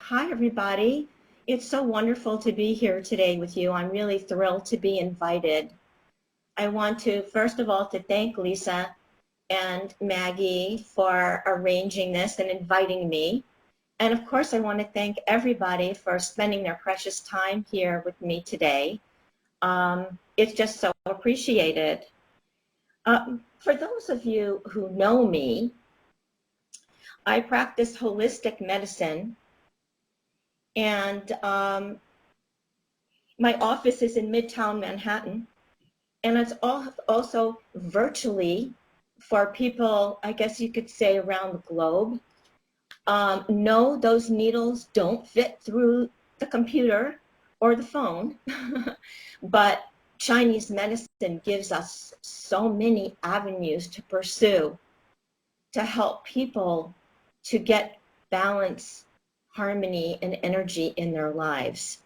Hi, everybody. It's so wonderful to be here today with you. I'm really thrilled to be invited. I want to, first of all, to thank Lisa and Maggie for arranging this and inviting me. And of course, I want to thank everybody for spending their precious time here with me today. It's just so appreciated. For those of you who know me, I practice holistic medicine, and my office is in Midtown Manhattan, and it's also virtually for people, I guess you could say, around the globe. No, those needles don't fit through the computer or the phone, but Chinese medicine gives us so many avenues to pursue to help people to get balance, harmony, and energy in their lives.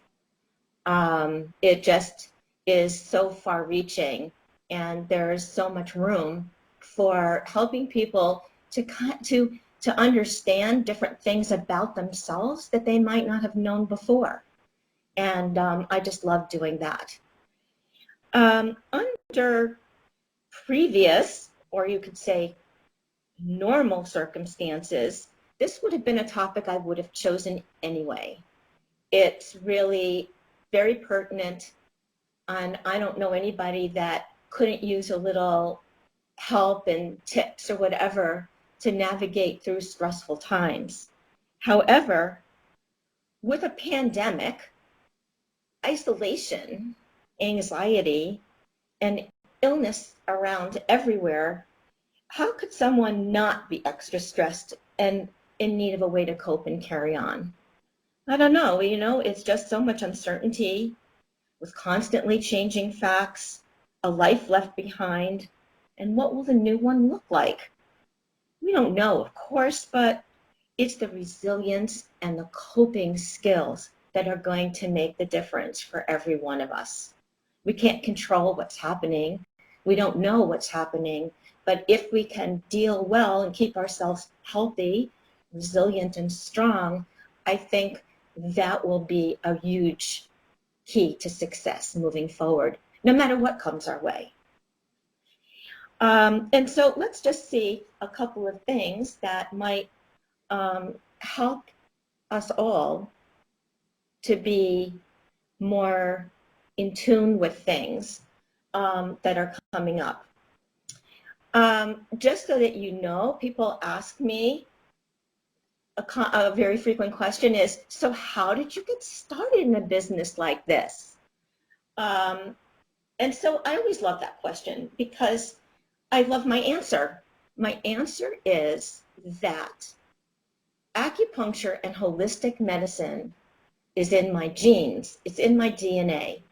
It just is so far-reaching, and there's so much room for helping people to understand different things about themselves that they might not have known before. And I just love doing that. Under previous, or you could say normal circumstances, this would have been a topic I would have chosen anyway. It's really very pertinent, and I don't know anybody that couldn't use a little help and tips or whatever to navigate through stressful times. However, with a pandemic, isolation, anxiety, and illness around everywhere, how could someone not be extra stressed and in need of a way to cope and carry on? I don't know, it's just so much uncertainty with constantly changing facts, a life left behind, and what will the new one look like? We don't know, of course, but it's the resilience and the coping skills that are going to make the difference for every one of us. We can't control what's happening. We don't know what's happening, but if we can deal well and keep ourselves healthy, resilient, and strong, I think that will be a huge key to success moving forward, no matter what comes our way. And so let's just see a couple of things that might help us all to be more in tune with things that are coming up. Just so that you know, people ask me, a very frequent question is, so how did you get started in a business like this? And so I always love that question because I love my answer. My answer is that acupuncture and holistic medicine is in my genes. It's in my DNA.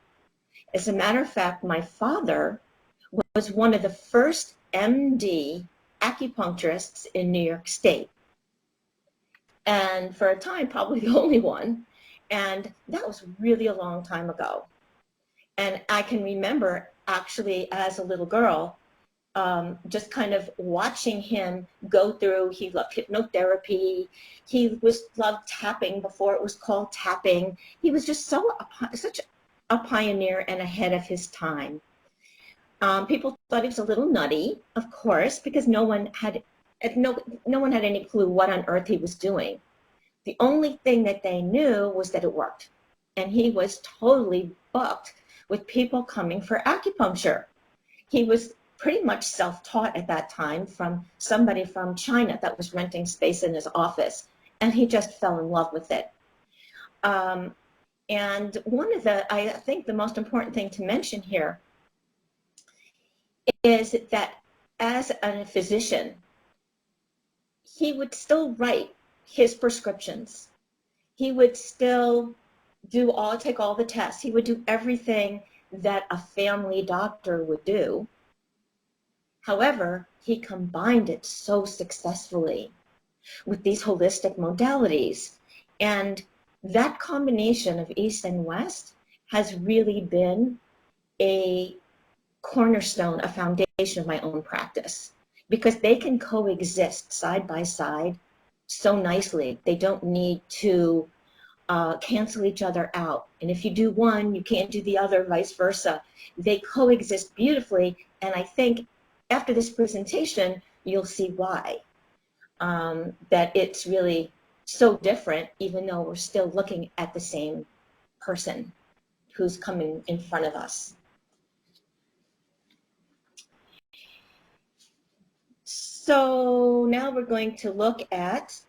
As a matter of fact, my father was one of the first MD acupuncturists in New York State. And for a time, probably the only one. And that was really a long time ago. And I can remember actually as a little girl, just kind of watching him go through. He loved hypnotherapy. He loved tapping before it was called tapping. He was just such a pioneer and ahead of his time. People thought he was a little nutty, of course, because no one had any clue what on earth he was doing. The only thing that they knew was that it worked. And he was totally booked with people coming for acupuncture. He was pretty much self-taught at that time from somebody from China that was renting space in his office. And he just fell in love with it. And I think the most important thing to mention here is that as a physician, he would still write his prescriptions. He would still take all the tests. He would do everything that a family doctor would do. However, he combined it so successfully with these holistic modalities. And that combination of East and West has really been a cornerstone, a foundation of my own practice, because they can coexist side by side so nicely. They don't need to cancel each other out. And if you do one, you can't do the other, vice versa. They coexist beautifully. And I think after this presentation, you'll see why. That it's really so different, even though we're still looking at the same person who's coming in front of us. So now we're going to look at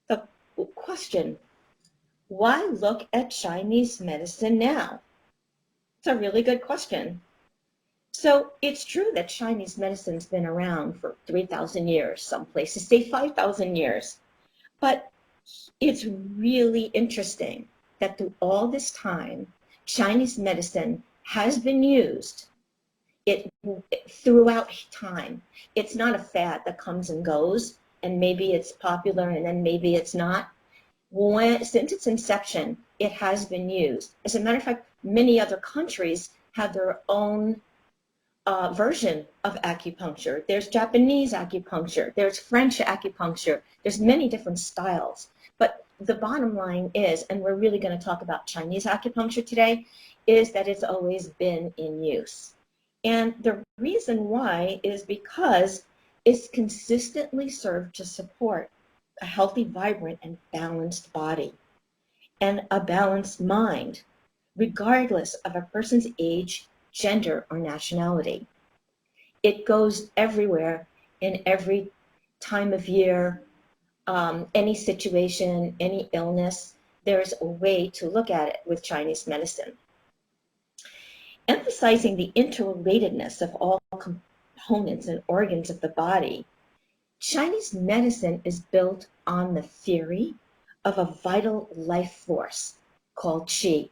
the question, why look at Chinese medicine now? It's a really good question. So it's true that Chinese medicine's been around for 3,000 years. Some places say 5,000 years. But it's really interesting that through all this time, Chinese medicine has been used throughout time. It's not a fad that comes and goes, and maybe it's popular and then maybe it's not. Since its inception, it has been used. As a matter of fact, many other countries have their own version of acupuncture. There's Japanese acupuncture, there's French acupuncture, there's many different styles. But the bottom line is, and we're really going to talk about Chinese acupuncture today, is that it's always been in use. And the reason why is because it's consistently served to support a healthy, vibrant, and balanced body and a balanced mind, regardless of a person's age, gender, or nationality. It goes everywhere in every time of year, any situation, any illness. There's a way to look at it with Chinese medicine. Emphasizing the interrelatedness of all components and organs of the body, Chinese medicine is built on the theory of a vital life force called qi,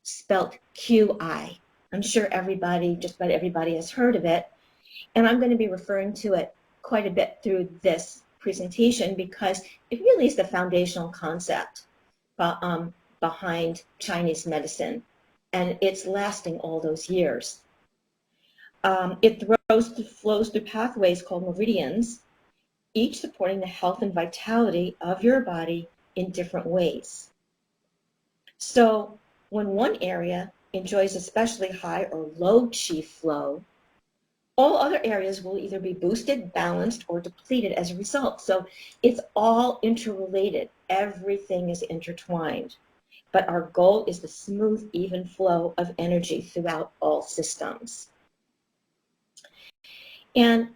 spelt Qi. I'm sure just about everybody has heard of it, and I'm going to be referring to it quite a bit through this presentation because it really is the foundational concept behind Chinese medicine, and it's lasting all those years. It flows through pathways called meridians, each supporting the health and vitality of your body in different ways. So when one area enjoys especially high or low qi flow, all other areas will either be boosted, balanced, or depleted as a result. So it's all interrelated. Everything is intertwined. But our goal is the smooth, even flow of energy throughout all systems. And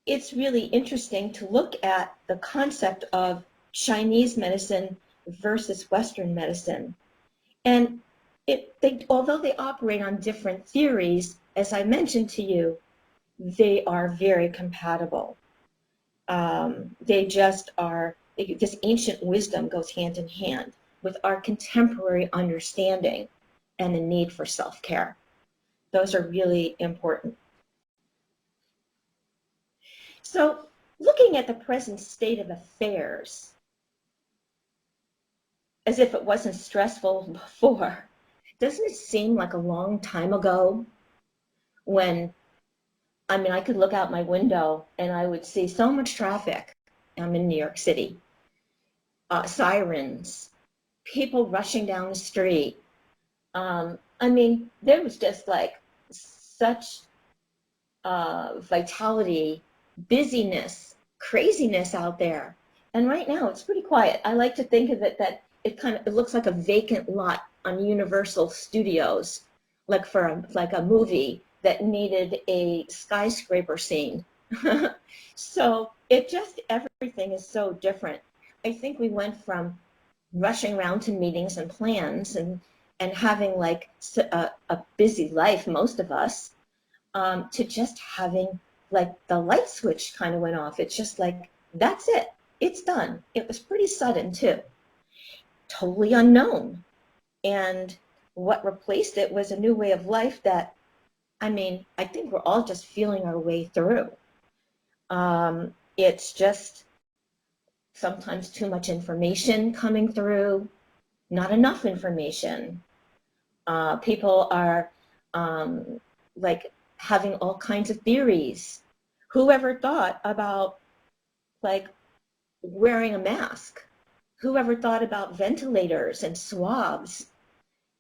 it's really interesting to look at the concept of Chinese medicine versus Western medicine. And although they operate on different theories, as I mentioned to you, they are very compatible. They just are, this ancient wisdom goes hand in hand with our contemporary understanding and the need for self-care. Those are really important. So looking at the present state of affairs, as if it wasn't stressful before, doesn't it seem like a long time ago when, I could look out my window and I would see so much traffic. I'm in New York City. Sirens, people rushing down the street. There was just like such vitality, busyness, craziness out there. And right now it's pretty quiet. I like to think of it that it looks like a vacant lot on Universal Studios, like for a movie that needed a skyscraper scene. So everything is so different. I think we went from rushing around to meetings and plans and having like a busy life, most of us, to just having like the light switch kind of went off. It's just like, that's it. It's done. It was pretty sudden too. Totally unknown. And what replaced it was a new way of life that, I think we're all just feeling our way through. It's just sometimes too much information coming through, not enough information. People are like having all kinds of theories. Whoever thought about like wearing a mask? whoever thought about ventilators and swabs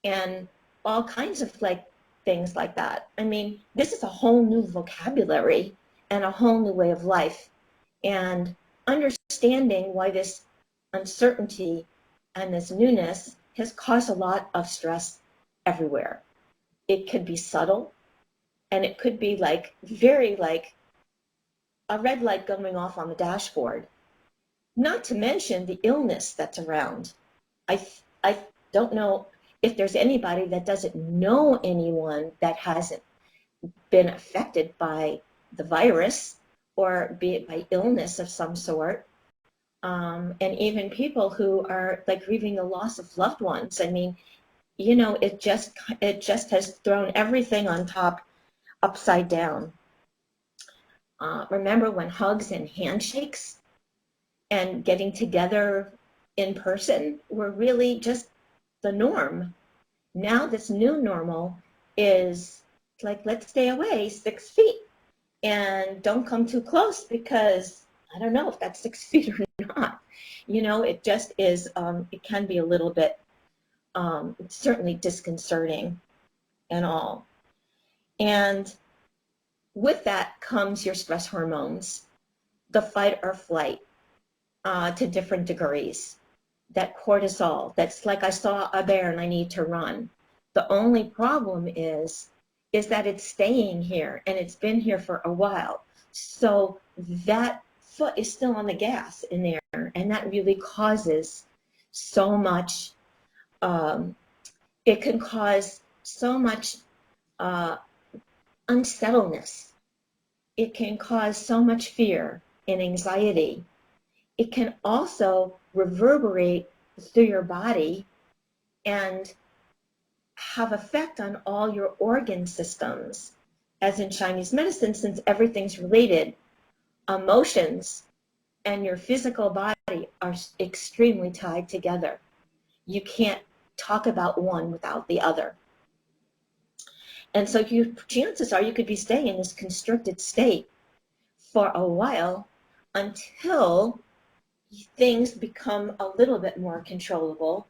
and all kinds of like things like that? I mean, this is a whole new vocabulary and a whole new way of life. And understanding why this uncertainty and this newness has caused a lot of stress everywhere. It could be subtle, and it could be like very like a red light going off on the dashboard, not to mention the illness that's around. I don't know if there's anybody that doesn't know anyone that hasn't been affected by the virus, or be it by illness of some sort. And even people who are like grieving the loss of loved ones. I mean, you know, it just has thrown everything on top upside down. Remember when hugs and handshakes and getting together in person were really just the norm? Now this new normal is like, let's stay away 6 feet and don't come too close, because I don't know if that's 6 feet or not. You know, it just is, it can be a little bit, certainly disconcerting and all. And with that comes your stress hormones, the fight or flight, to different degrees. That cortisol, that's like, I saw a bear and I need to run. The only problem is that it's staying here, and it's been here for a while. So that foot is still on the gas in there, and that really causes so much, it can cause so much unsettledness. It can cause so much fear and anxiety. It can also reverberate through your body and have effect on all your organ systems. As in Chinese medicine, since everything's related, emotions and your physical body are extremely tied together. You can't talk about one without the other. And so chances are you could be staying in this constricted state for a while, until things become a little bit more controllable,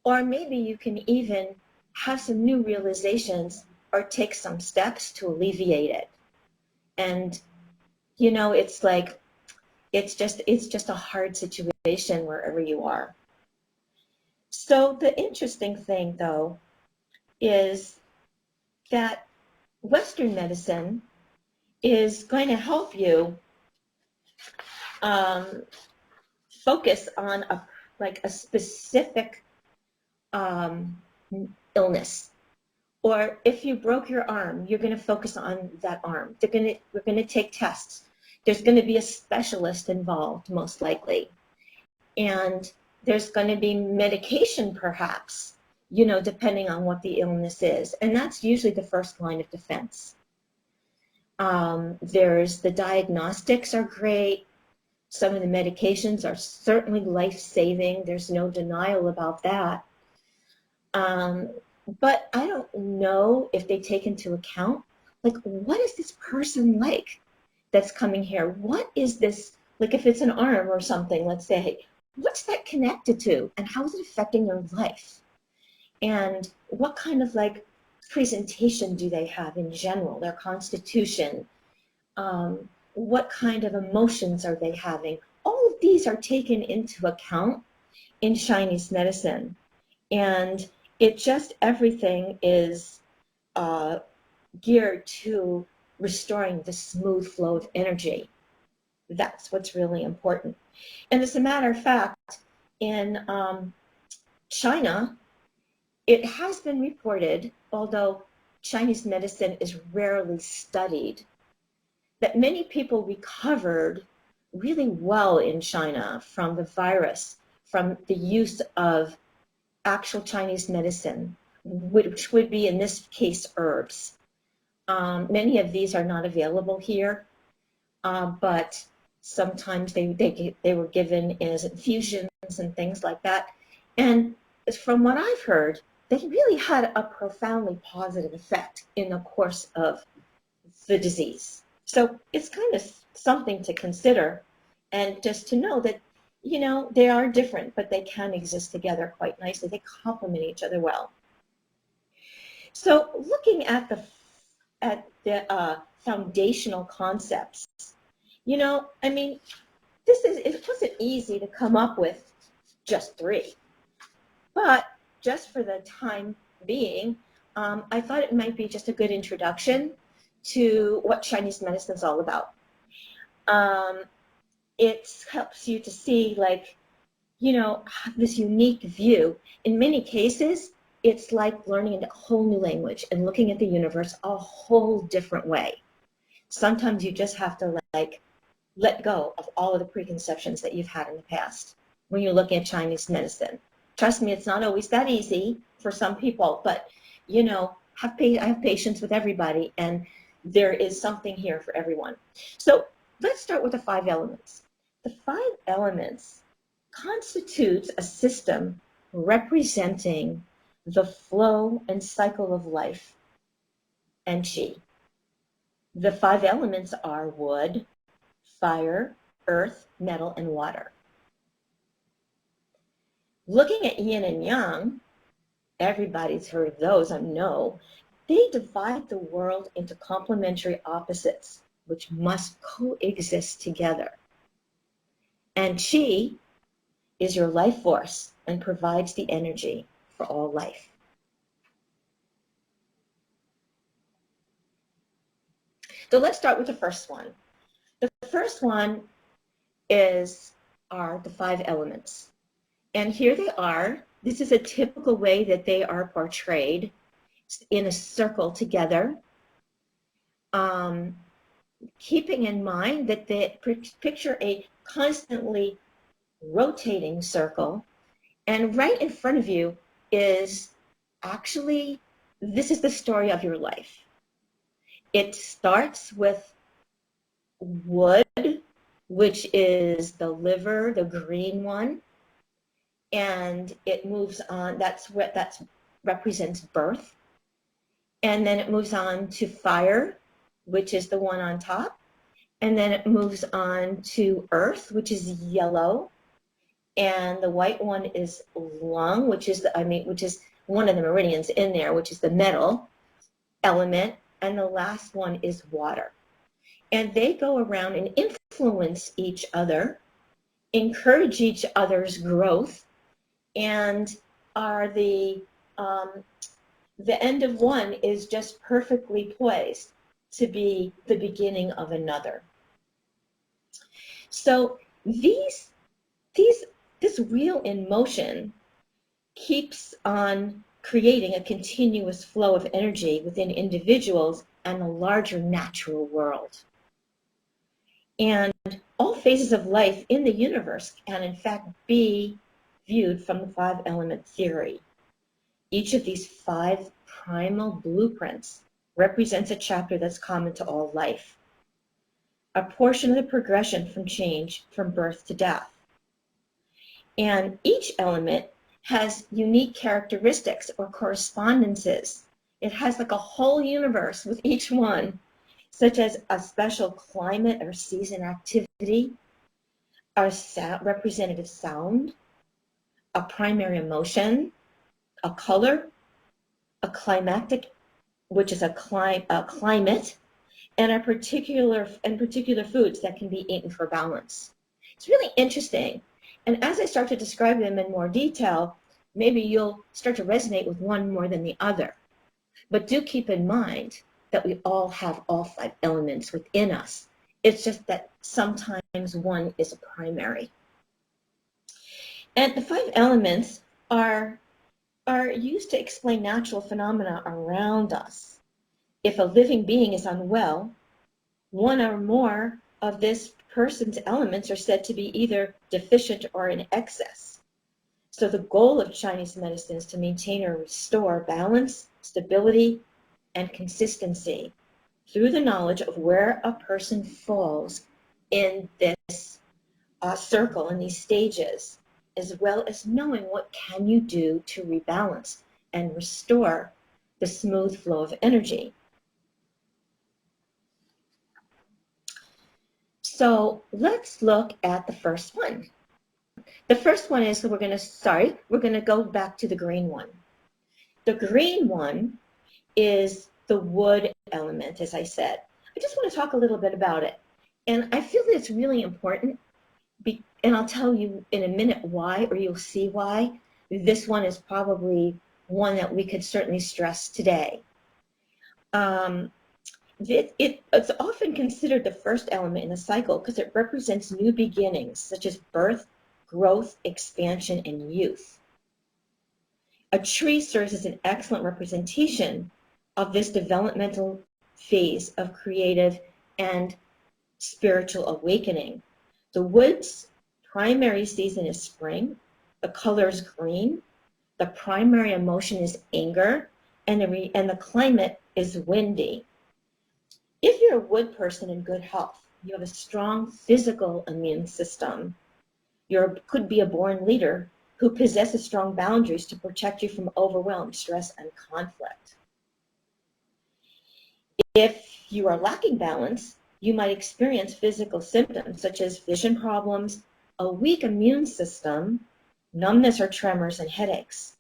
or maybe you can even have some new realizations or take some steps to alleviate it. And, you know, it's like, it's just a hard situation wherever you are. So the interesting thing, though, is that Western medicine is going to help you focus on a specific illness. Or if you broke your arm, you're going to focus on that arm. We're going to take tests. There's going to be a specialist involved, most likely. And there's going to be medication, perhaps, you know, depending on what the illness is. And that's usually the first line of defense. There's the diagnostics are great. Some of the medications are certainly life-saving. There's no denial about that. But I don't know if they take into account, like, what is this person like that's coming here? What is this, like, if it's an arm or something, let's say, what's that connected to, and how is it affecting their life? And what kind of like presentation do they have in general, their constitution? What kind of emotions are they having? All of these are taken into account in Chinese medicine. And it just, everything is geared to restoring the smooth flow of energy. That's what's really important. And as a matter of fact, in China, it has been reported, although Chinese medicine is rarely studied, that many people recovered really well in China from the virus, from the use of actual Chinese medicine, which would be, in this case, herbs. Many of these are not available here, but sometimes they were given as infusions and things like that. And from what I've heard, they really had a profoundly positive effect in the course of the disease. So it's kind of something to consider, and just to know that you know, they are different, but they can exist together quite nicely. They complement each other well. So looking at the foundational concepts, you know, I mean, it wasn't easy to come up with just three, but just for the time being, I thought it might be just a good introduction to what Chinese medicine is all about. Um, it helps you to see, like, you know, this unique view. In many cases, it's like learning a whole new language and looking at the universe a whole different way. Sometimes you just have to, like, let go of all of the preconceptions that you've had in the past when you're looking at Chinese medicine. Trust me, it's not always that easy for some people, but, you know, I have patience with everybody, and there is something here for everyone. So let's start with the five elements. The five elements constitutes a system representing the flow and cycle of life and qi. The five elements are wood, fire, earth, metal, and water. Looking at yin and yang, everybody's heard of those, I know. They divide the world into complementary opposites, which must coexist together. And qi is your life force and provides the energy for all life. So let's start with the first one. The first one are the five elements. And here they are. This is a typical way that they are portrayed in a circle together. Keeping in mind that they picture a constantly rotating circle, and right in front of you is actually, this is the story of your life. It starts with wood, which is the liver, the green one, and it moves on. That represents birth, and then it moves on to fire, which is the one on top, and then it moves on to earth, which is yellow, and the white one is lung, which is one of the meridians in there, which is the metal element, and the last one is water. And they go around and influence each other, encourage each other's growth, and are the end of one is just perfectly poised to be the beginning of another. So this wheel in motion keeps on creating a continuous flow of energy within individuals and the larger natural world. And all phases of life in the universe can, in fact, be viewed from the five element theory. Each of these five primal blueprints represents a chapter that's common to all life, a portion of the progression from change from birth to death. And each element has unique characteristics or correspondences. It has like a whole universe with each one, such as a special climate or season activity, a representative sound, a primary emotion, a color, a climactic, which is a climate, and particular foods that can be eaten for balance. It's really interesting. And as I start to describe them in more detail, maybe you'll start to resonate with one more than the other. But do keep in mind that we all have all five elements within us. It's just that sometimes one is a primary. And the five elements are used to explain natural phenomena around us. If a living being is unwell, one or more of this person's elements are said to be either deficient or in excess. So the goal of Chinese medicine is to maintain or restore balance, stability, and consistency through the knowledge of where a person falls in this circle, in these stages, as well as knowing what can you do to rebalance and restore the smooth flow of energy. So let's look at the first one. The first one is, we're going to go back to the green one. The green one is the wood element, as I said. I just want to talk a little bit about it. And I feel that it's really important, and I'll tell you in a minute why, or you'll see why. This one is probably one that we could certainly stress today. It's often considered the first element in the cycle because it represents new beginnings, such as birth, growth, expansion, and youth. A tree serves as an excellent representation of this developmental phase of creative and spiritual awakening. The wood's primary season is spring. The color is green. The primary emotion is anger, and the climate is windy. If you're a wood person in good health, you have a strong physical immune system. You could be a born leader who possesses strong boundaries to protect you from overwhelm, stress, and conflict. If you are lacking balance, you might experience physical symptoms such as vision problems, a weak immune system, numbness or tremors, and headaches.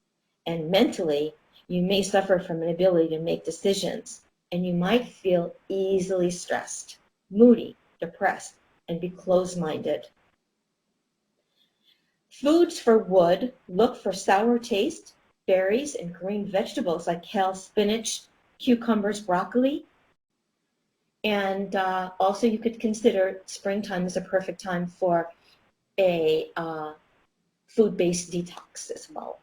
And mentally, you may suffer from an inability to make decisions, and you might feel easily stressed, moody, depressed, and be closed-minded. Foods for wood: look for sour taste, berries, and green vegetables like kale, spinach, cucumbers, broccoli. And also you could consider springtime as a perfect time for a food-based detox as well.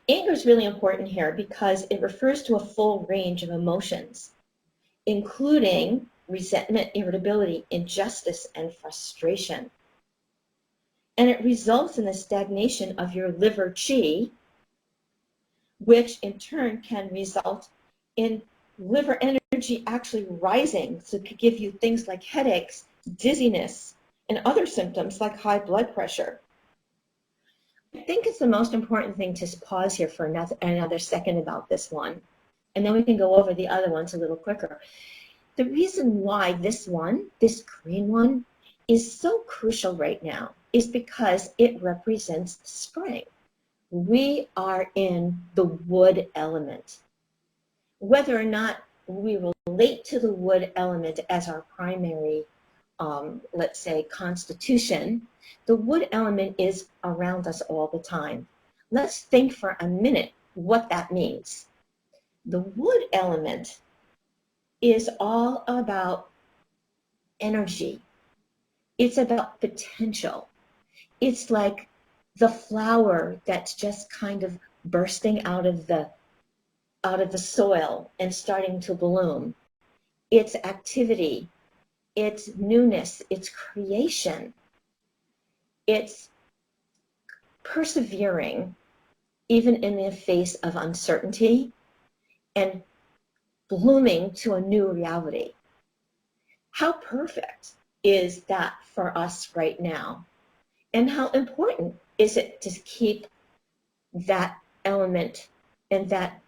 Anger is really important here because it refers to a full range of emotions, including resentment, irritability, injustice, and frustration. And it results in the stagnation of your liver qi, which in turn can result in liver energy actually rising. So it could give you things like headaches, dizziness, and other symptoms like high blood pressure. I think it's the most important thing to pause here for another second about this one, and then we can go over the other ones a little quicker. The reason why this green one, is so crucial right now is because it represents spring. We are in the wood element. Whether or not we relate to the wood element as our primary, let's say, constitution, the wood element is around us all the time. Let's think for a minute what that means. The wood element is all about energy. It's about potential. It's like the flower that's just kind of bursting out of the soil and starting to bloom. It's activity, it's newness, it's creation, it's persevering even in the face of uncertainty and blooming to a new reality. How perfect is that for us right now? And how important is it to keep that element and that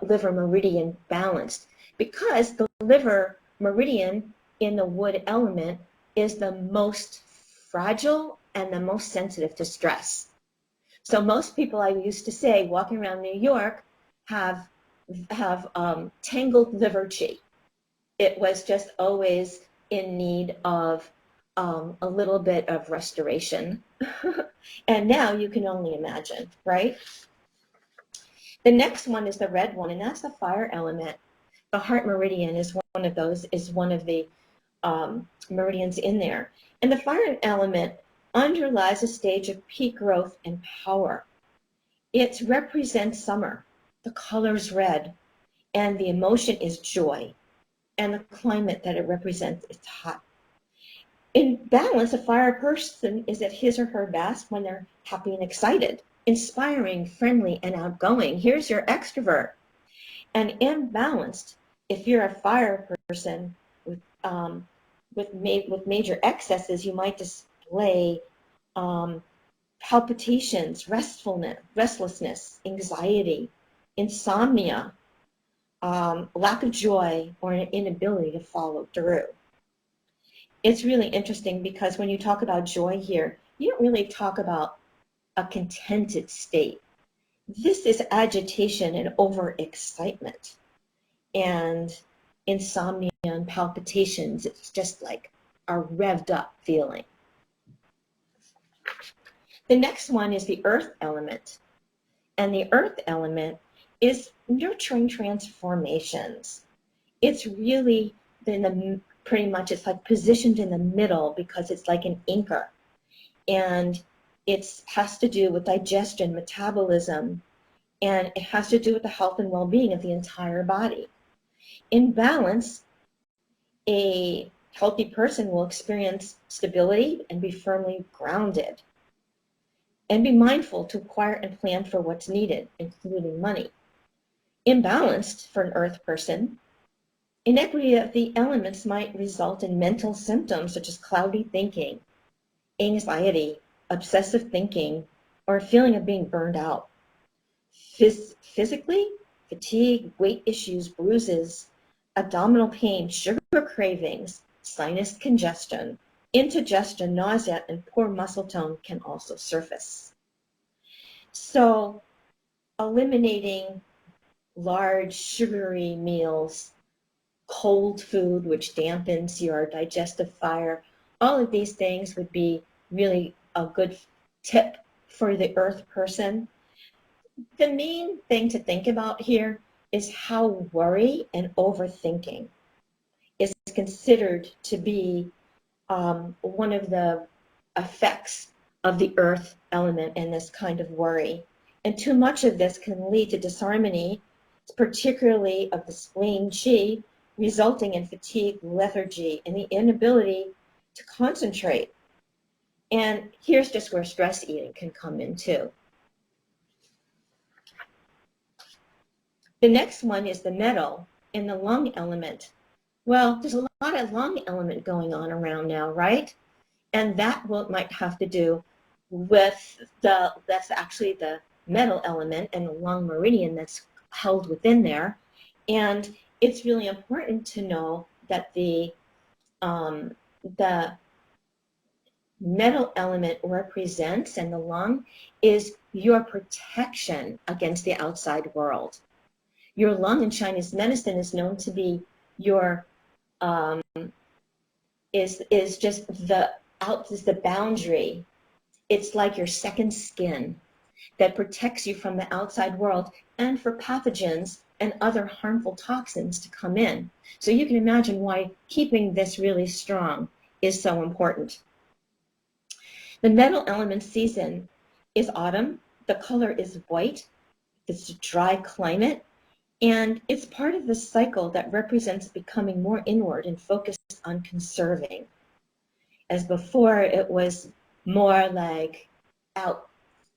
liver meridian balanced? Because the liver meridian in the wood element is the most fragile and the most sensitive to stress. So most people, I used to say, walking around New York have tangled liver qi. It was just always in need of a little bit of restoration. And now you can only imagine, right? The next one is the red one, and that's the fire element. The heart meridian is one of the meridians in there. And the fire element underlies a stage of peak growth and power. It represents summer. The color is red, and the emotion is joy. And the climate that it represents is hot. In balance, a fire person is at his or her best when they're happy and excited, inspiring, friendly, and outgoing. Here's your extrovert. And imbalanced, if you're a fire person with major excesses, you might display palpitations, restlessness, anxiety, insomnia, lack of joy, or an inability to follow through. It's really interesting because when you talk about joy here, you don't really talk about a contented state. This is agitation and overexcitement and insomnia and palpitations. It's just like a revved up feeling. The next one is the earth element. And the earth element is nurturing transformations. It's really pretty much, it's like positioned in the middle because it's like an anchor. And it has to do with digestion, metabolism, and it has to do with the health and well-being of the entire body. In balance, a healthy person will experience stability and be firmly grounded and be mindful to acquire and plan for what's needed, including money. Imbalanced for an earth person, inequity of the elements might result in mental symptoms such as cloudy thinking, anxiety, obsessive thinking, or a feeling of being burned out. Physically, fatigue, weight issues, bruises, abdominal pain, sugar cravings, sinus congestion, indigestion, nausea, and poor muscle tone can also surface. So eliminating large sugary meals, cold food, which dampens your digestive fire, all of these things would be really a good tip for the earth person. The main thing to think about here is how worry and overthinking is considered to be one of the effects of the earth element and this kind of worry. And too much of this can lead to disharmony, particularly of the spleen qi, resulting in fatigue, lethargy, and the inability to concentrate. And here's just where stress eating can come in too. The next one is the metal in the lung element. Well, there's a lot of lung element going on around now, right? And that might have to do with that's actually the metal element and the lung meridian that's held within there. And it's really important to know that the metal element represents, and the lung is your protection against the outside world. Your lung in Chinese medicine is known to be your is just the boundary. It's like your second skin that protects you from the outside world and for pathogens and other harmful toxins to come in. So you can imagine why keeping this really strong is so important. The metal element season is autumn. The color is white. It's a dry climate. And it's part of the cycle that represents becoming more inward and focused on conserving. As before, it was more like out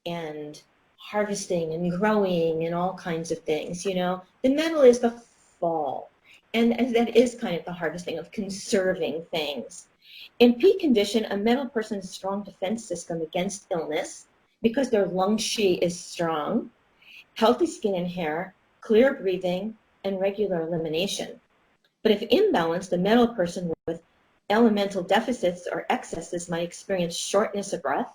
and harvesting and growing and all kinds of things, you know. The metal is the fall. And that is kind of the harvesting of conserving things. In peak condition, a metal person's strong defense system against illness because their lung qi is strong, healthy skin and hair, clear breathing, and regular elimination. But if imbalanced, a metal person with elemental deficits or excesses might experience shortness of breath,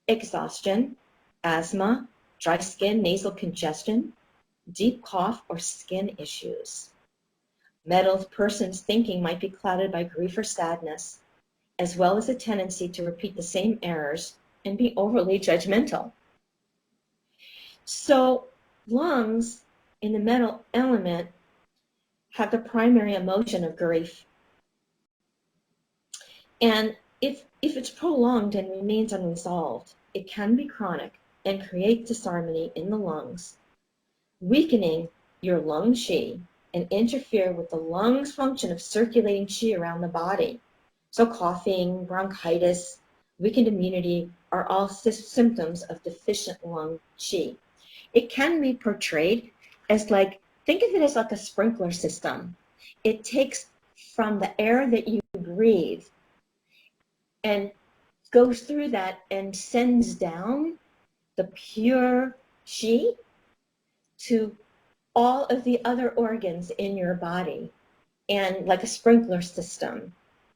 exhaustion, asthma, dry skin, nasal congestion, deep cough, or skin issues. Metal person's thinking might be clouded by grief or sadness, as well as a tendency to repeat the same errors and be overly judgmental. So lungs in the metal element have the primary emotion of grief. And if it's prolonged and remains unresolved, it can be chronic and create disharmony in the lungs, weakening your lung qi and interfere with the lungs' function of circulating qi around the body. So coughing, bronchitis, weakened immunity are all symptoms of deficient lung qi. It can be portrayed as like, think of it as like a sprinkler system. It takes from the air that you breathe and goes through that and sends down the pure qi to all of the other organs in your body, and like a sprinkler system.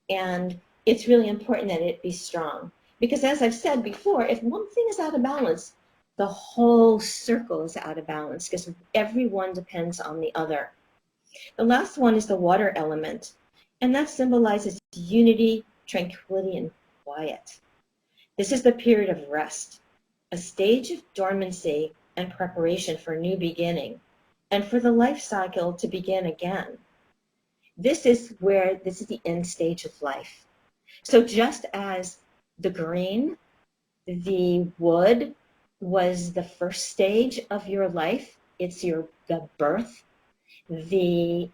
And it's really important that it be strong. Because as I've said before, if one thing is out of balance, the whole circle is out of balance because every one depends on the other. The last one is the water element, and that symbolizes unity, tranquility, and quiet. This is the period of rest, a stage of dormancy and preparation for a new beginning, and for the life cycle to begin again. This is the end stage of life. So just as the green, the wood was the first stage of your life, it's the birth. The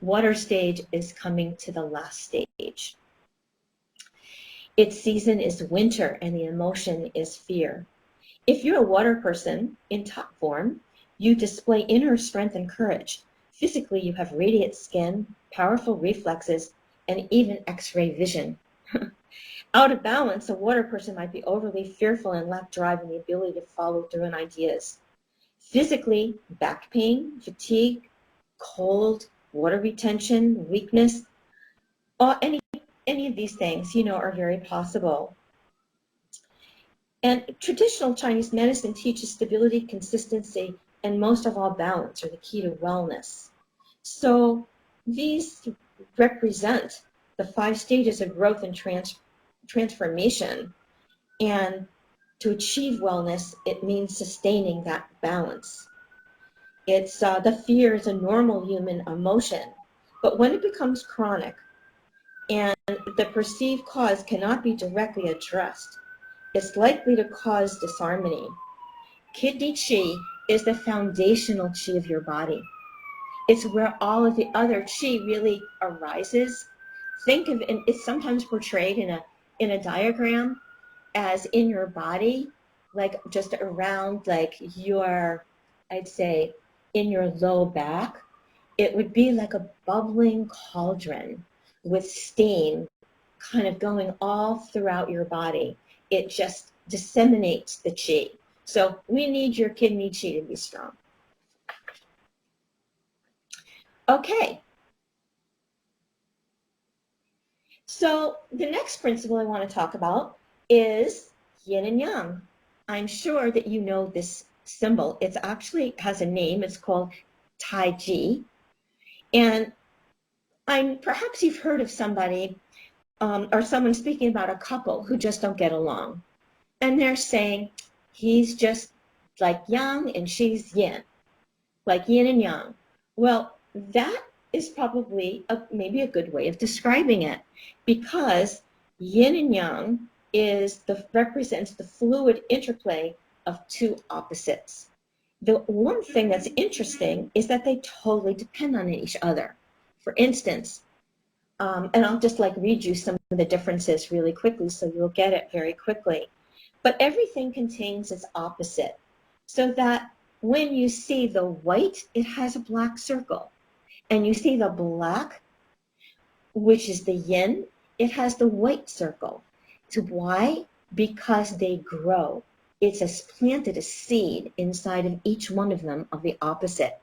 water stage is coming to the last stage. Its season is winter and the emotion is fear. If you're a water person in top form, you display inner strength and courage. Physically, you have radiant skin, powerful reflexes, and even X-ray vision. Out of balance, a water person might be overly fearful and lack drive and the ability to follow through on ideas. Physically, back pain, fatigue, cold, water retention, weakness, or any of these things, are very possible. And traditional Chinese medicine teaches stability, consistency, and most of all, balance are the key to wellness. So these represent the 5 stages of growth and transformation. And to achieve wellness, it means sustaining that balance. It's the fear is a normal human emotion, but when it becomes chronic and the perceived cause cannot be directly addressed, it's likely to cause disharmony. Kidney qi is the foundational qi of your body. It's where all of the other qi really arises. Think of it, it's sometimes portrayed in a diagram as in your body, like just around like your, I'd say, in your low back. It would be like a bubbling cauldron with steam kind of going all throughout your body. It just disseminates the qi. So we need your kidney qi to be strong. Okay. So the next principle I want to talk about is yin and yang. I'm sure that you know this symbol. It actually has a name. It's called Tai Chi. And perhaps you've heard of somebody or someone speaking about a couple who just don't get along. And they're saying, he's just like yang and she's yin, like yin and yang. Well, that is probably maybe a good way of describing it, because yin and yang represents the fluid interplay of 2 opposites. The one thing that's interesting is that they totally depend on each other. For instance, and I'll just read you some of the differences really quickly so you'll get it very quickly. But everything contains its opposite, so that when you see the white, it has a black circle. And you see the black, which is the yin, it has the white circle. So why? Because they grow. It's planted a seed inside of each one of them of the opposite.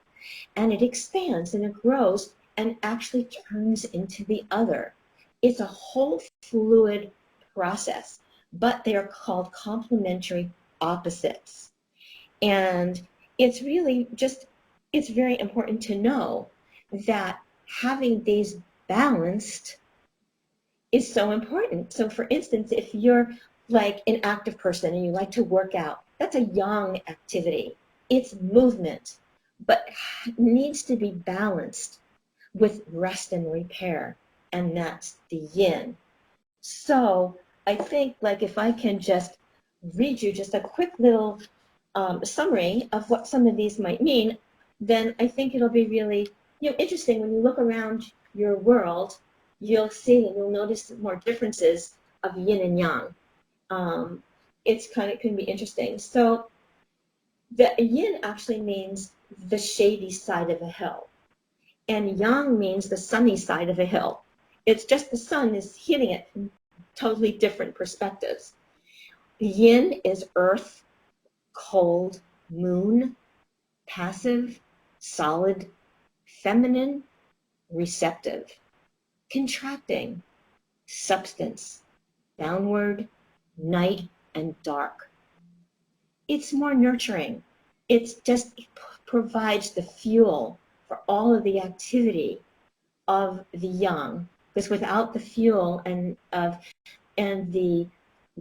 And it expands and it grows and actually turns into the other. It's a whole fluid process, but they are called complementary opposites. And it's really it's very important to know that having these balanced is so important. So for instance, if you're like an active person and you like to work out, that's a yang activity. It's movement, but needs to be balanced with rest and repair, and that's the yin. So I think if I can just read you just a quick little summary of what some of these might mean, then I think it'll be really interesting. When you look around your world, you'll see and you'll notice more differences of yin and yang. It can be interesting. So the yin actually means the shady side of a hill, and yang means the sunny side of a hill. It's just the sun is hitting it from totally different perspectives. Yin is earth, cold, moon, passive, solid, feminine, receptive, contracting, substance, downward, night and dark. It's more nurturing. It provides the fuel for all of the activity of the yang, because without the fuel and the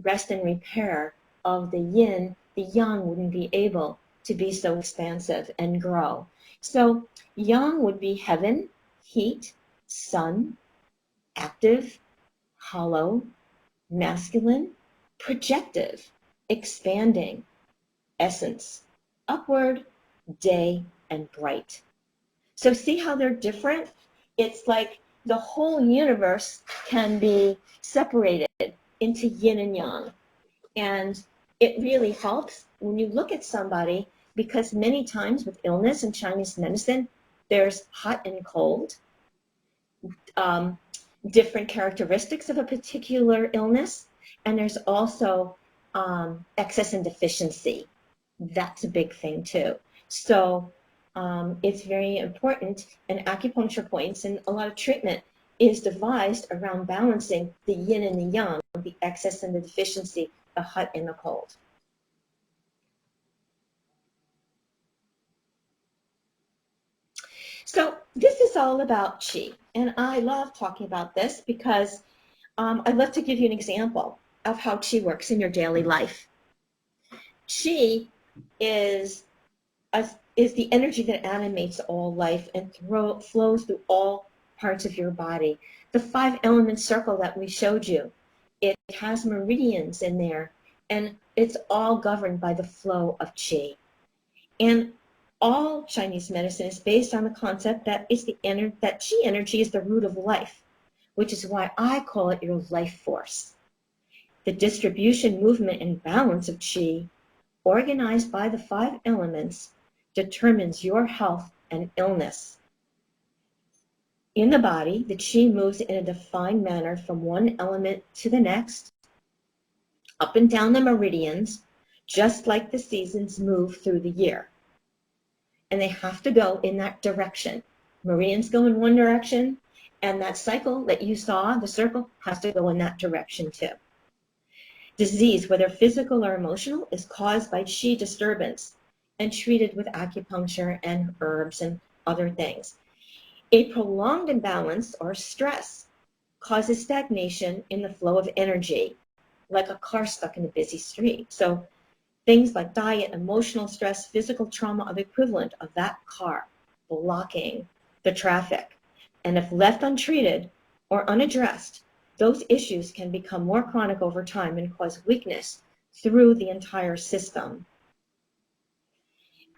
rest and repair of the yin, the yang wouldn't be able to be so expansive and grow. So yang would be heaven, heat, sun, active, hollow, masculine, projective, expanding, essence, upward, day, and bright. So see how they're different? It's like the whole universe can be separated into yin and yang. And it really helps when you look at somebody, because many times with illness in Chinese medicine, there's hot and cold, different characteristics of a particular illness, and there's also excess and deficiency. That's a big thing too. So it's very important, and acupuncture points and a lot of treatment is devised around balancing the yin and the yang, the excess and the deficiency, the hot and the cold. So this is all about qi, and I love talking about this because I'd love to give you an example of how qi works in your daily life. Qi is the energy that animates all life and flows through all parts of your body. The 5-element circle that we showed you, it has meridians in there, and it's all governed by the flow of qi. And all Chinese medicine is based on the concept that that qi energy is the root of life, which is why I call it your life force. The distribution, movement, and balance of qi, organized by the 5 elements, determines your health and illness. In the body, the qi moves in a defined manner from one element to the next, up and down the meridians, just like the seasons move through the year. And they have to go in that direction. Meridians go in one direction, and that cycle that you saw, the circle, has to go in that direction too. Disease, whether physical or emotional, is caused by qi disturbance and treated with acupuncture and herbs and other things. A prolonged imbalance or stress causes stagnation in the flow of energy, like a car stuck in a busy street. So things like diet, emotional stress, physical trauma are the equivalent of that car blocking the traffic. And if left untreated or unaddressed, those issues can become more chronic over time and cause weakness through the entire system.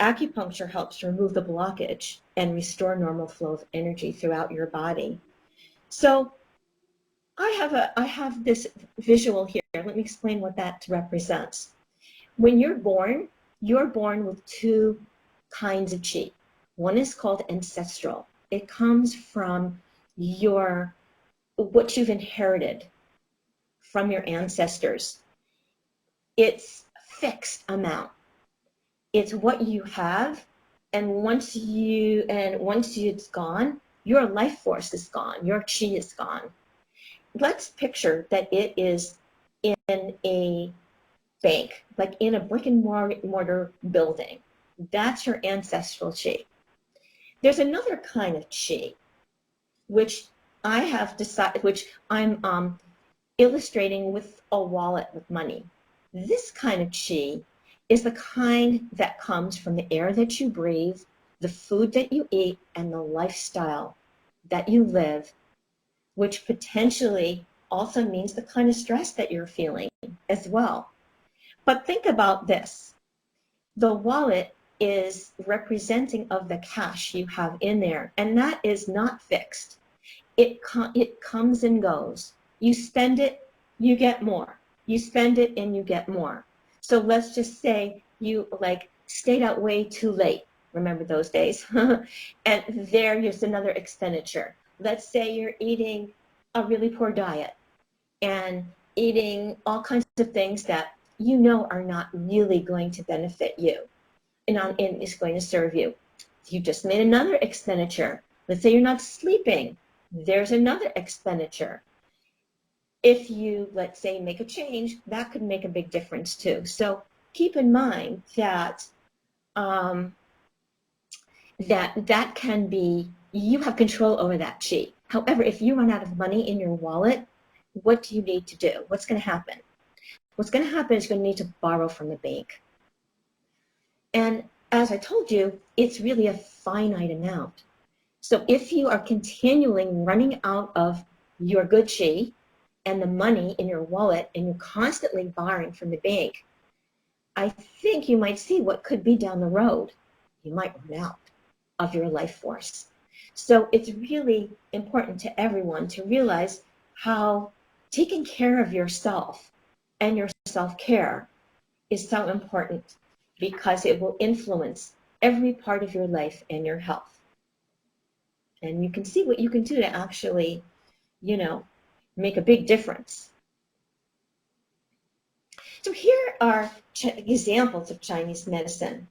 Acupuncture helps remove the blockage and restore normal flow of energy throughout your body. So I have this visual here. Let me explain what that represents. When you're born with 2 kinds of qi. One is called ancestral. It comes from what you've inherited from your ancestors. It's fixed amount. It's what you have, and once it's gone, your life force is gone, your qi is gone. Let's picture that it is in a bank, like in a brick and mortar building. That's your ancestral qi. There's another kind of qi, which I'm illustrating with a wallet with money. This kind of qi is the kind that comes from the air that you breathe, the food that you eat, and the lifestyle that you live, which potentially also means the kind of stress that you're feeling as well. But think about this. The wallet is representing of the cash you have in there, and that is not fixed. It comes and goes. You spend it, you get more. You spend it and you get more. So let's just say you stayed out way too late. Remember those days? And there's another expenditure. Let's say you're eating a really poor diet and eating all kinds of things that you know are not really going to benefit you and is going to serve you. You just made another expenditure. Let's say you're not sleeping. There's another expenditure. if you, let's say, make a change, that could make a big difference too. So keep in mind that um, that can be, you have control over that chi. However, if you run out of money in your wallet, what do you need to do? What's going to happen? What's going to happen is you're going to need to borrow from the bank. And as I told you, it's really a finite amount. So if you are continually running out of your good chi and the money in your wallet and you're constantly borrowing from the bank, I think you might see what could be down the road. You might run out of your life force. So it's really important to everyone to realize how taking care of yourself and your self-care is so important, because it will influence every part of your life and your health. And you can see what you can do to actually, make a big difference. So here are examples of Chinese medicine.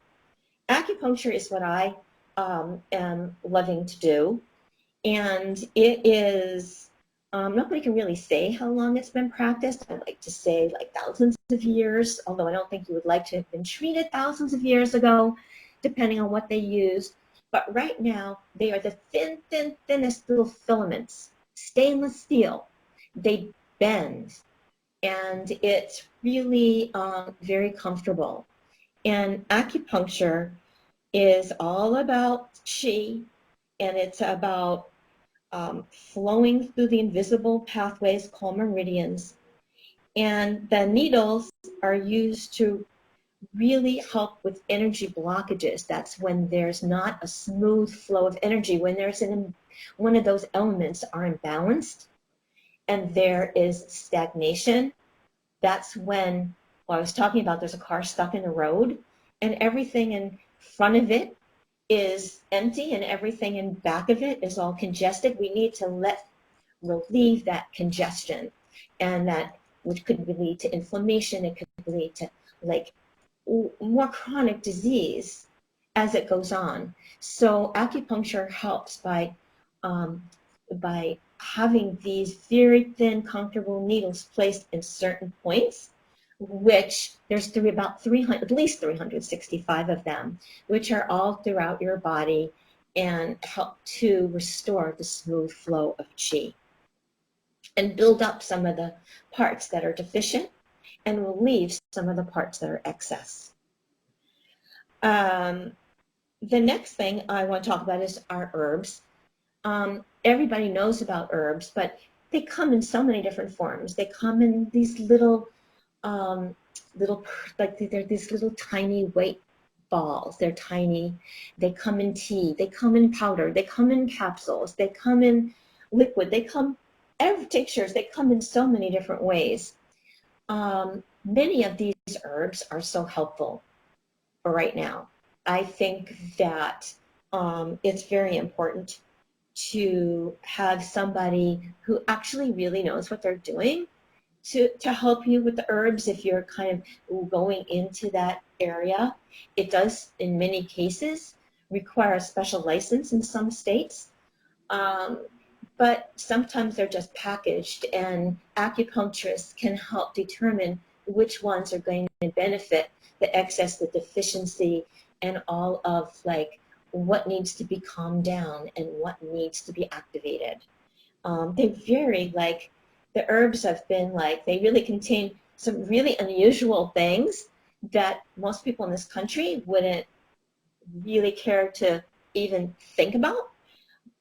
Acupuncture is what I am loving to do, and it is, nobody can really say how long it's been practiced. I like to say like thousands of years, although I don't think you would like to have been treated thousands of years ago, depending on what they used. But right now, they are the thinnest little filaments, stainless steel. They bend, and it's really very comfortable. And acupuncture is all about qi, and it's about flowing through the invisible pathways called meridians. And the needles are used to really help with energy blockages. That's when there's not a smooth flow of energy, when there's one of those elements are imbalanced and there is stagnation. That's when, well, I was talking about, there's a car stuck in the road and everything in front of it is empty and everything in back of it is all congested. We need to relieve that congestion, and that, which could lead to inflammation. It could lead to like more chronic disease as it goes on. So acupuncture helps by having these very thin, comfortable needles placed in certain points, which there's about 300, at least 365 of them, which are all throughout your body and help to restore the smooth flow of qi and build up some of the parts that are deficient and relieve some of the parts that are excess. The next thing I want to talk about is our herbs. Everybody knows about herbs, but they come in so many different forms. They come in these like they're these little tiny white balls. They're tiny. They come in tea. They come in powder. They come in capsules. They come in liquid. They come tinctures. They come in so many different ways. Many of these herbs are so helpful right now. I think that it's very important to have somebody who actually really knows what they're doing to help you with the herbs if you're kind of going into that area. It does, in many cases, require a special license in some states, but sometimes they're just packaged, and acupuncturists can help determine which ones are going to benefit the excess, the deficiency, and all of like what needs to be calmed down and what needs to be activated. They vary, like the herbs have been like, they really contain some really unusual things that most people in this country wouldn't really care to even think about.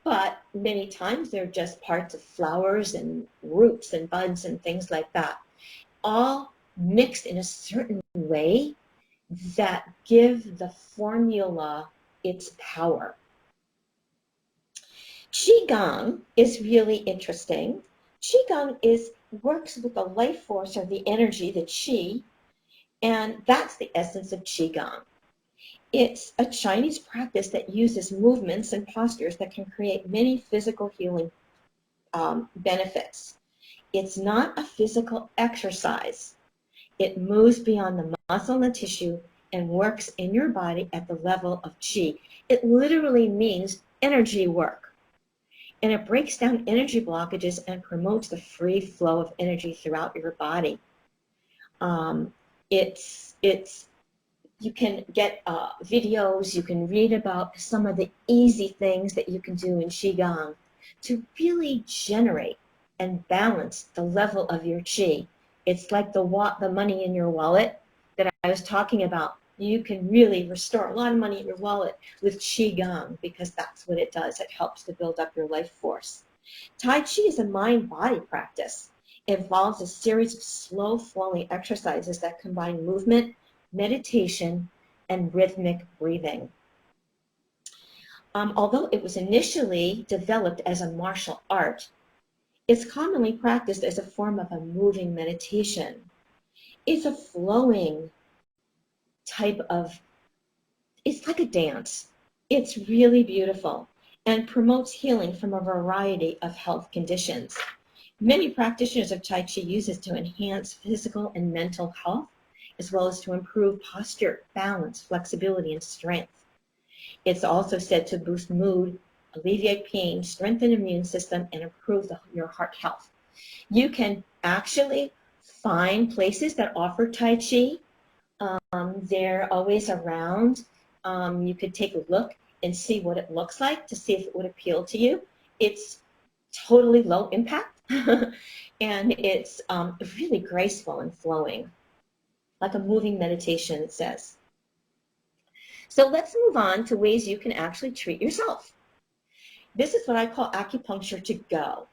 But many times they're just parts of flowers and roots and buds and things like that, all mixed in a certain way that give the formula its power. Qigong is really interesting. Qigong works with the life force or the energy, the qi, and that's the essence of Qigong. It's a Chinese practice that uses movements and postures that can create many physical healing benefits. It's not a physical exercise. It moves beyond the muscle and tissue and works in your body at the level of qi. It literally means energy work. and it breaks down energy blockages and promotes the free flow of energy throughout your body. It's you can get videos, you can read about some of the easy things that you can do in Qigong to really generate and balance the level of your Qi. It's like the money in your wallet that I was talking about. You can really restore a lot of money in your wallet with Qigong because that's what it does. It helps to build up your life force. Tai Chi is a mind-body practice. It involves a series of slow-flowing exercises that combine movement, meditation, and rhythmic breathing. Although it was initially developed as a martial art, it's commonly practiced as a form of a moving meditation. It's a flowing type of, it's like a dance. It's really beautiful and promotes healing from a variety of health conditions. Many practitioners of Tai Chi use it to enhance physical and mental health, as well as to improve posture, balance, flexibility, and strength. It's also said to boost mood, alleviate pain, strengthen the immune system, and improve your heart health. You can actually find places that offer Tai Chi. They're always around. You could take a look and see what it looks like to see if it would appeal to you. It's totally low impact and it's really graceful and flowing, like a moving meditation, it says. So let's move on to ways you can actually treat yourself. This is what I call acupuncture to go.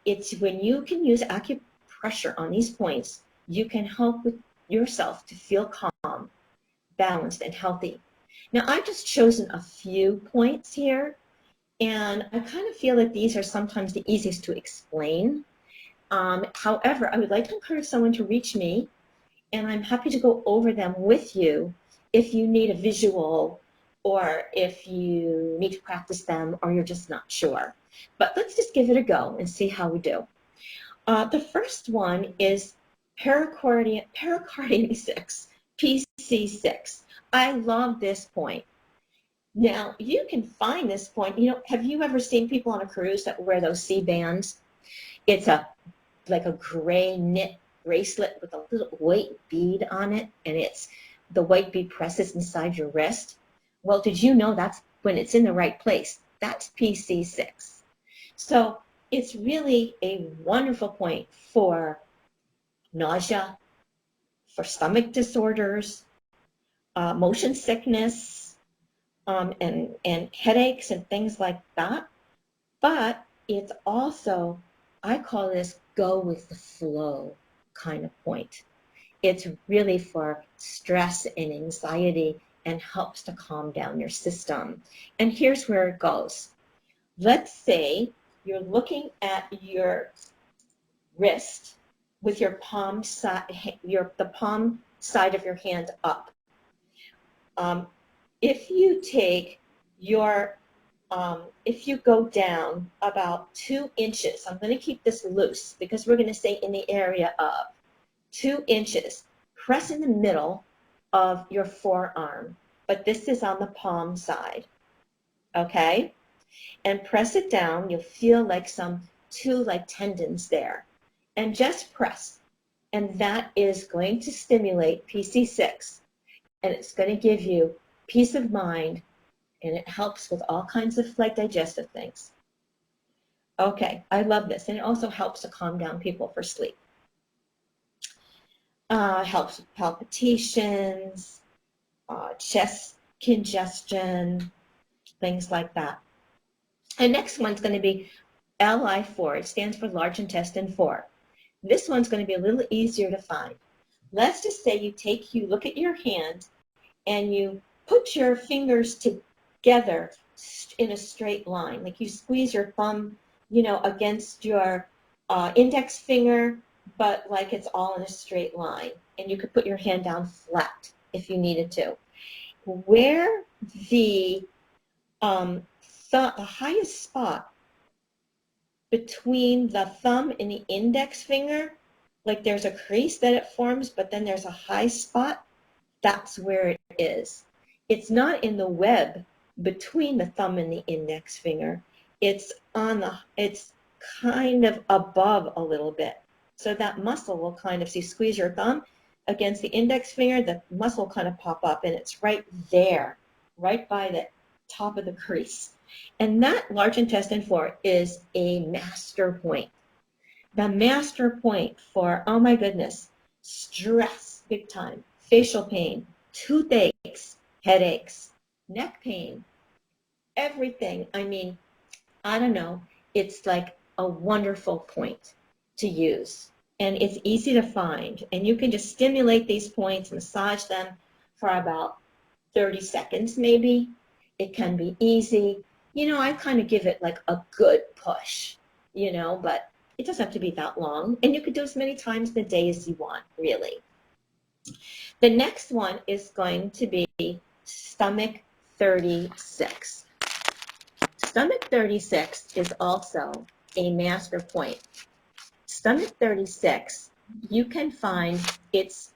It's when you can use acupressure on these points, you can help with yourself to feel calm, balanced, and healthy. Now, I've just chosen a few points here, and I kind of feel that these are sometimes the easiest to explain. However, I would like to encourage someone to reach me, and I'm happy to go over them with you if you need a visual or if you need to practice them or you're just not sure. But let's just give it a go and see how we do. The first one is pericardium 6, PC6. I love this point. Now, you can find this point. You know, have you ever seen people on a cruise that wear those C-bands? It's like a gray knit bracelet with a little white bead on it, and the white bead presses inside your wrist. Well, did you know that's when it's in the right place? That's PC6. So it's really a wonderful point for nausea, for stomach disorders, motion sickness, and headaches and things like that. But it's also, I call this go with the flow kind of point. It's really for stress and anxiety and helps to calm down your system. And here's where it goes. Let's say you're looking at your wrist with your palm side, the palm side of your hand up. If you take your, if you go down about 2 inches, I'm going to keep this loose because we're going to say in the area of 2 inches, press in the middle of your forearm, but this is on the palm side, okay? And press it down. You'll feel like two tendons there, and just press. And that is going to stimulate PC6, and it's going to give you peace of mind, and it helps with all kinds of digestive things. Okay, I love this, and it also helps to calm down people for sleep. Helps with palpitations, chest congestion, things like that. The next one's going to be LI4. It stands for large intestine 4. This one's going to be a little easier to find. Let's just say you look at your hand and you put your fingers together in a straight line. Like you squeeze your thumb, against your index finger, but like it's all in a straight line. And you could put your hand down flat if you needed to. Where the highest spot between the thumb and the index finger, like there's a crease that it forms, but then there's a high spot, that's where it is. It's not in the web between the thumb and the index finger. It's it's kind of above a little bit. So that muscle will kind of, see, squeeze your thumb against the index finger, the muscle kind of pop up, and it's right there, right by the top of the crease. And that large intestine 4 is a master point. The master point for, oh my goodness, stress, big time, facial pain, toothaches, headaches, neck pain, everything. I mean, I don't know, it's like a wonderful point to use. And it's easy to find. And you can just stimulate these points, massage them for about 30 seconds maybe. It can be easy. You know, I kind of give it like a good push, you know, but it doesn't have to be that long. And you could do as many times in a day as you want, really. The next one is going to be stomach 36. Stomach 36 is also a master point. Stomach 36, you can find it's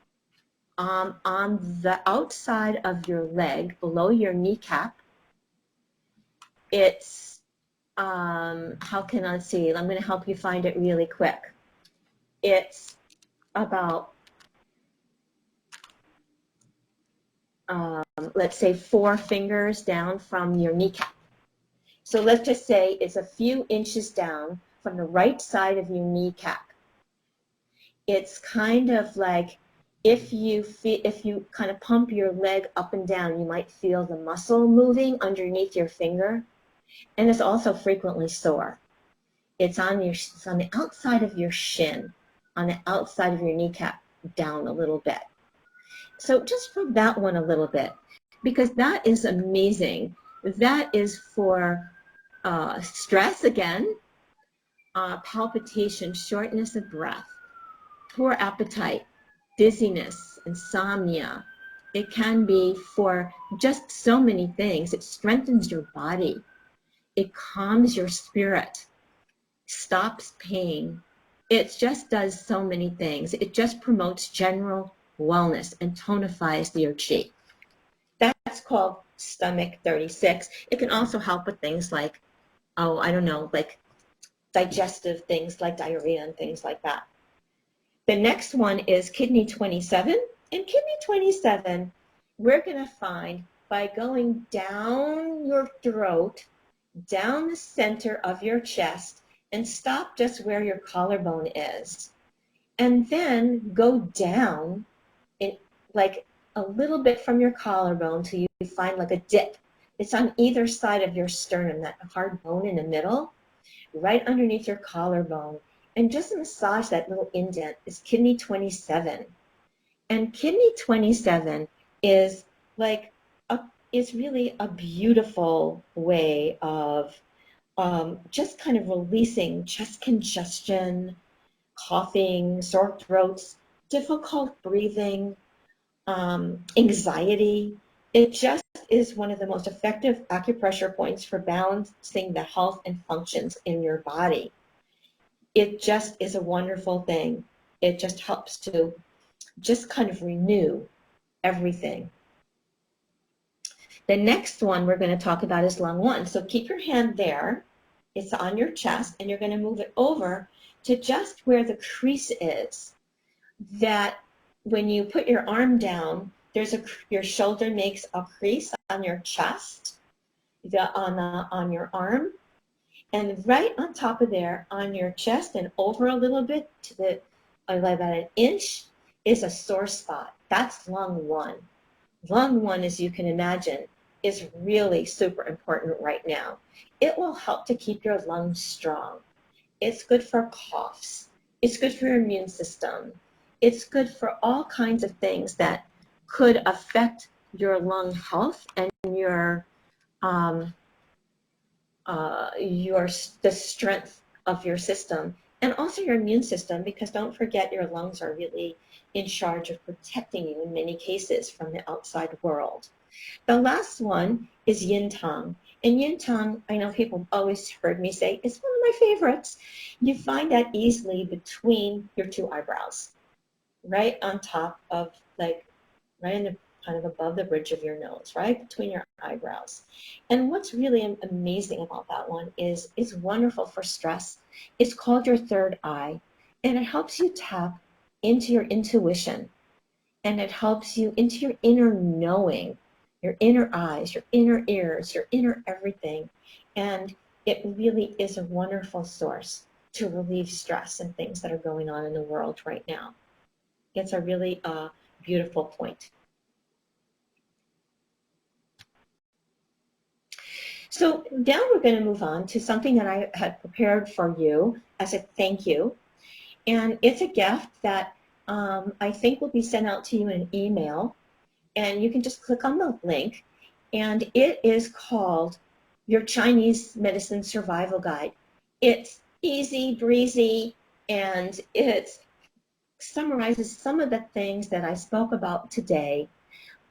on the outside of your leg, below your kneecap. It's, how can I see? I'm going to help you find it really quick. It's about, let's say 4 fingers down from your kneecap. So let's just say it's a few inches down from the right side of your kneecap. It's kind of like if you kind of pump your leg up and down, you might feel the muscle moving underneath your finger, and it's also frequently sore. It's on the outside of your shin, on the outside of your kneecap, down a little bit. So just rub that one a little bit, because that is amazing. That is for stress again, palpitation, shortness of breath, poor appetite, dizziness, insomnia. It can be for just so many things. It strengthens your body. It calms your spirit, stops pain. It just does so many things. It just promotes general wellness and tonifies your chi. That's called stomach 36. It can also help with things like, oh, I don't know, like digestive things like diarrhea and things like that. The next one is kidney 27. And kidney 27, we're going to find by going down your throat, down the center of your chest, and stop just where your collarbone is. And then go down in like a little bit from your collarbone till you find like a dip. It's on either side of your sternum, that hard bone in the middle, right underneath your collarbone. And just massage that little indent. Is kidney 27. And kidney 27 is like is really a beautiful way of just kind of releasing chest congestion, coughing, sore throats, difficult breathing, anxiety. It just is one of the most effective acupressure points for balancing the health and functions in your body. It just is a wonderful thing. It just helps to just kind of renew everything. The next one we're going to talk about is lung 1. So keep your hand there. It's on your chest, and you're going to move it over to just where the crease is. That when you put your arm down, your shoulder makes a crease on your chest, on your arm. And right on top of there, on your chest and over a little bit to about an inch, is a sore spot. That's lung 1. Lung 1, as you can imagine, is really super important right now. It will help to keep your lungs strong. It's good for coughs. It's good for your immune system. It's good for all kinds of things that could affect your lung health and the strength of your system, and also your immune system, because don't forget your lungs are really in charge of protecting you in many cases from the outside world. The last one is Yin Tang. And Yin Tang, I know people always heard me say, it's one of my favorites. You find that easily between your 2 eyebrows, right on top of, like, right in the kind of above the bridge of your nose, right between your eyebrows. And what's really amazing about that one is it's wonderful for stress. It's called your third eye, and it helps you tap into your intuition, and it helps you into your inner knowing, your inner eyes, your inner ears, your inner everything. And it really is a wonderful source to relieve stress and things that are going on in the world right now. It's a really beautiful point. So now we're going to move on to something that I had prepared for you as a thank you. And it's a gift that I think will be sent out to you in an email. And you can just click on the link. And it is called Your Chinese Medicine Survival Guide. It's easy breezy, and it summarizes some of the things that I spoke about today,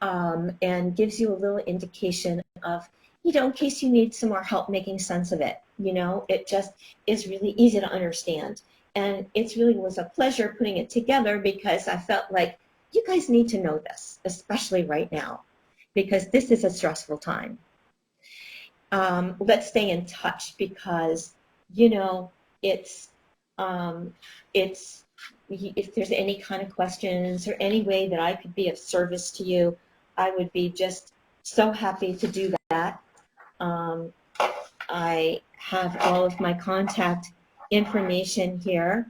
and gives you a little indication of, in case you need some more help making sense of it. It just is really easy to understand. And it really was a pleasure putting it together, because I felt like you guys need to know this, especially right now, because this is a stressful time. Let's stay in touch, because, it's if there's any kind of questions or any way that I could be of service to you, I would be just so happy to do that. I have all of my contact information here,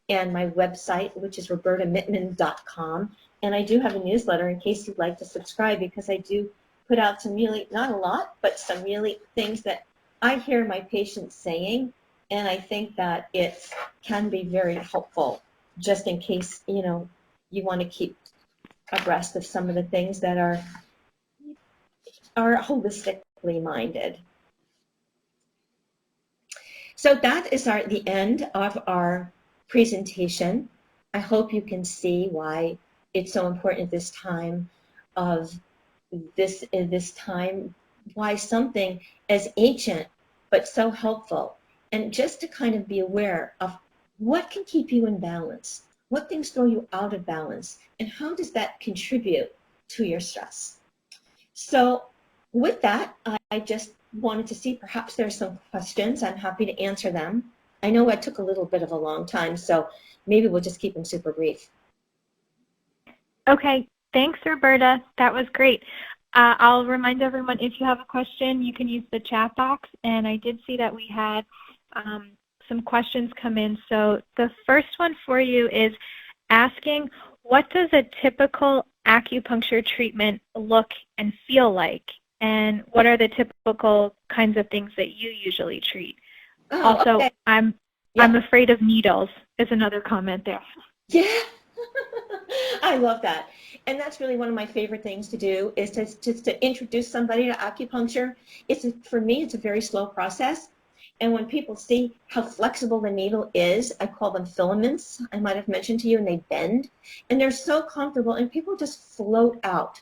and my website, which is robertamittman.com. And I do have a newsletter in case you'd like to subscribe, because I do put out some really, not a lot, but some really things that I hear my patients saying, and I think that it can be very helpful, just in case, you want to keep abreast of some of the things that are holistically minded. So that is the end of our presentation. I hope you can see why it's so important at this time why something as ancient but so helpful, and just to kind of be aware of what can keep you in balance, what things throw you out of balance, and how does that contribute to your stress. So with that, I just wanted to see, perhaps there's some questions. I'm happy to answer them. I know I took a little bit of a long time, so maybe we'll just keep them super brief. Okay, thanks, Roberta. That was great. I'll remind everyone, if you have a question, you can use the chat box. And I did see that we had some questions come in. So the first one for you is asking, what does a typical acupuncture treatment look and feel like? And what are the typical kinds of things that you usually treat? Also, okay. I'm afraid of needles is another comment there. Yeah, I love that. And that's really one of my favorite things to do, is to introduce somebody to acupuncture. For me, it's a very slow process. And when people see how flexible the needle is, I call them filaments, I might have mentioned to you, and they bend. And they're so comfortable, and people just float out.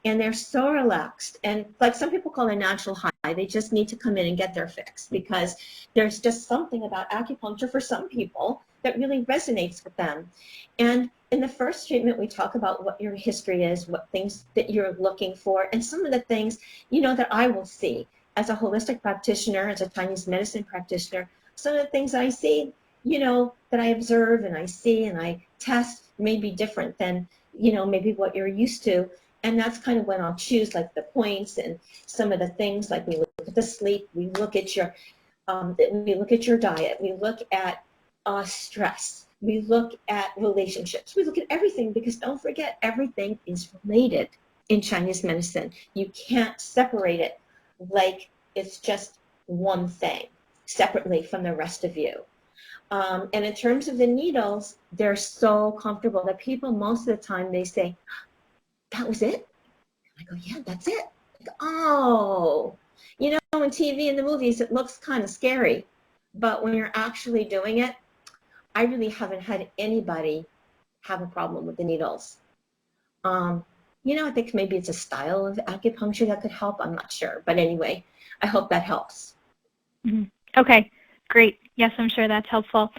And they're so relaxed. And like some people call it a natural high, they just need to come in and get their fix, because there's just something about acupuncture for some people that really resonates with them. And in the first treatment, we talk about what your history is, what things that you're looking for, and some of the things, that I will see as a holistic practitioner, as a Chinese medicine practitioner. Some of the things I see, that I observe and I see and I test may be different than, maybe what you're used to. And that's kind of when I'll choose, like, the points and some of the things, like we look at the sleep, we look at your diet, we look at stress, we look at relationships, we look at everything, because don't forget, everything is related in Chinese medicine. You can't separate it like it's just one thing separately from the rest of you. And in terms of the needles, they're so comfortable that people, most of the time, they say, that was it? I go, yeah, that's it. I go, oh, on TV and the movies, it looks kind of scary. But when you're actually doing it, I really haven't had anybody have a problem with the needles. I think maybe it's a style of acupuncture that could help. I'm not sure. But anyway, I hope that helps. Mm-hmm. Okay, great. Yes, I'm sure that's helpful.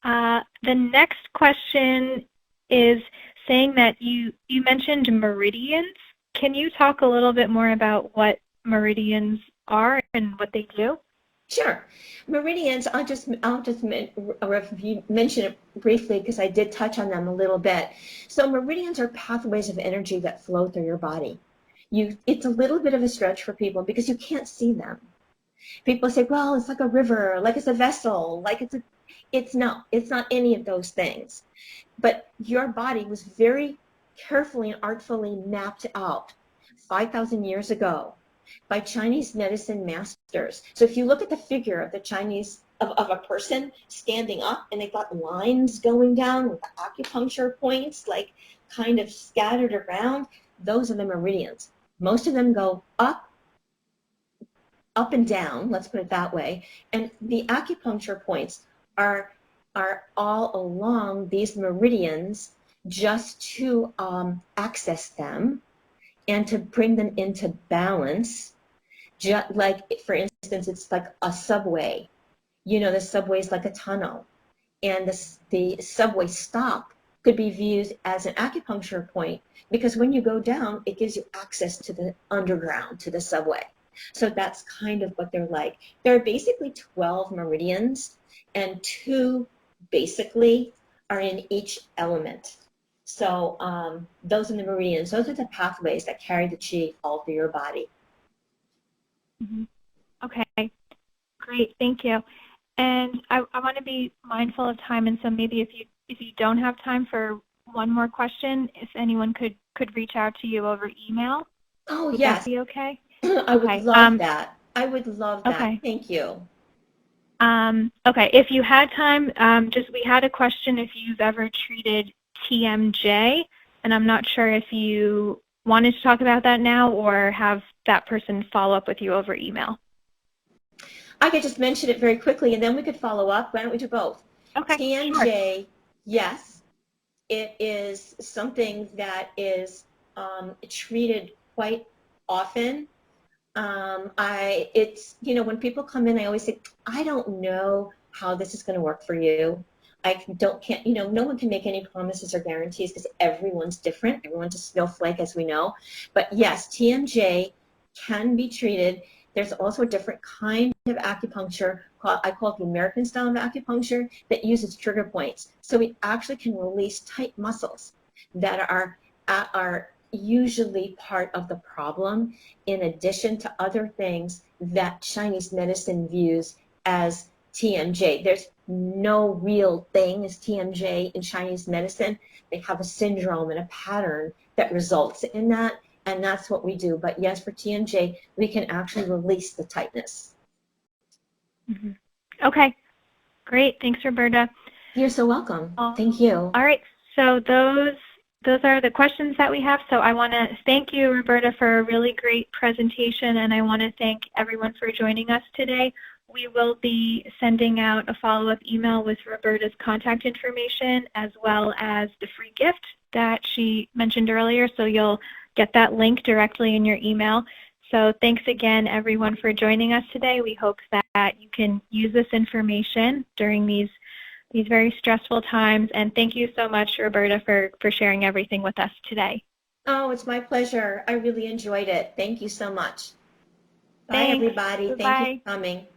The next question is saying that you mentioned meridians can you talk a little bit more about what meridians are and what they do? Sure. Meridians, mention it briefly because I did touch on them a little bit. So meridians are pathways of energy that flow through your body. It's a little bit of a stretch for people because you can't see them. People say, well, it's like a river, like it's a vessel, it's not any of those things. But your body was very carefully and artfully mapped out 5,000 years ago by Chinese medicine masters. So if you look at the figure of the of a person standing up, and they've got lines going down with the acupuncture points, like kind of scattered around, those are the meridians. Most of them go up and down, let's put it that way. And the acupuncture points are all along these meridians just to access them and to bring them into balance. Just like, for instance, it's like a subway. The subway is like a tunnel, and the subway stop could be viewed as an acupuncture point, because when you go down, it gives you access to the underground, to the subway. So that's kind of what they're like. There are basically 12 meridians, and 2 basically are in each element. So those are the meridians. Those are the pathways that carry the chi all through your body. Mm-hmm. Okay, great, thank you. And I want to be mindful of time, and so maybe if you don't have time for one more question, if anyone could reach out to you over email. Oh, would yes. that be okay? I would love that. I would love that. Okay. Thank you. Okay, if you had time, we had a question if you've ever treated TMJ, and I'm not sure if you wanted to talk about that now or have that person follow up with you over email. I could just mention it very quickly, and then we could follow up. Why don't we do both? Okay, TMJ, sure. yes, it is something that is treated quite often. It's, when people come in, I always say, I don't know how this is going to work for you. No one can make any promises or guarantees because everyone's different. Everyone's a snowflake, as we know. But yes, TMJ can be treated. There's also a different kind of acupuncture, I call it the American style of acupuncture, that uses trigger points. So we actually can release tight muscles that are usually part of the problem, in addition to other things that Chinese medicine views as TMJ. There's no real thing as TMJ in Chinese medicine. They have a syndrome and a pattern that results in that, and that's what we do. But yes, for TMJ, we can actually release the tightness. Mm-hmm. Okay, great. Thanks, Roberta. You're so welcome. Thank you. All right, so those are the questions that we have. So I want to thank you, Roberta, for a really great presentation, and I want to thank everyone for joining us today. We will be sending out a follow-up email with Roberta's contact information, as well as the free gift that she mentioned earlier, so you'll get that link directly in your email. So thanks again, everyone, for joining us today. We hope that you can use this information during these very stressful times. And thank you so much, Roberta, for sharing everything with us today. Oh, it's my pleasure. I really enjoyed it. Thank you so much. Bye, Thanks. everybody. Bye-bye. Thank you for coming.